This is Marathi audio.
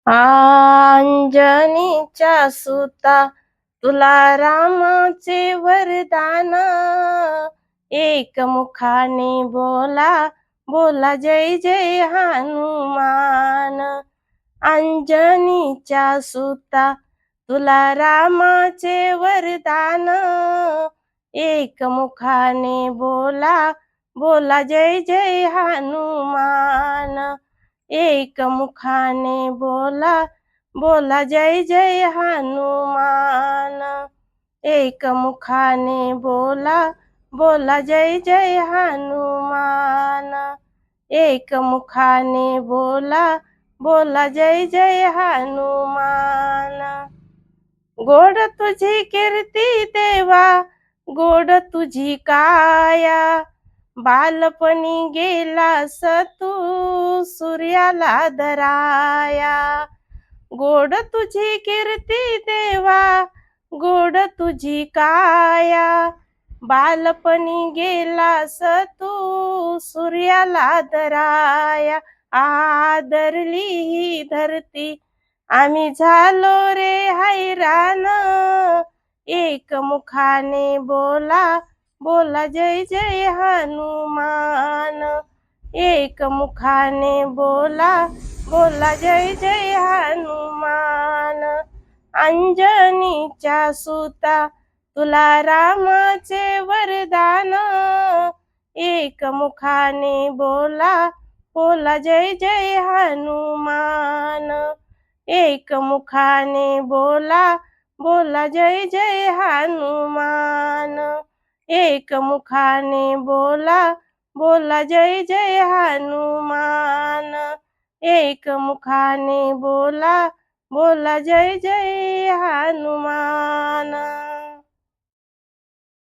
अंजनीच्या सुता तुला रामाचे वरदान, एकमुखाने बोला बोला जय जय हनुमान. अंजनीच्या सुता तुला रामाचे वरदान, एकमुखाने बोला बोला जय जय हनुमान. एकमुखाने बोला बोला जय जय हनुमान. एकमुखाने बोला बोला जय जय हनुमान. एकमुखाने बोला बोला जय जय हनुमान. गोड तुझी कीर्ती देवा, गोड तुझी काया, बालपणी गेलास तू सूर्याला दराया. गोड तुझी कीर्ती देवा, गोड तुझी काया, बालपणी गेलास तू सूर्याला दराया. आदरली ही धरती आम्ही झालो रे हैराण, एकमुखाने बोला बोला जय जय हनुमान. एकमुखाने बोला बोला जय जय हनुमान. अंजनीच्या सुता तुला रामाचे वरदान, एकमुखाने बोला बोला जय जय हनुमान. एकमुखाने बोला बोला जय जय हनुमान. एकमुखाने बोला बोला जय जय हनुमान. एकमुखाने बोला बोला जय जय हनुमान.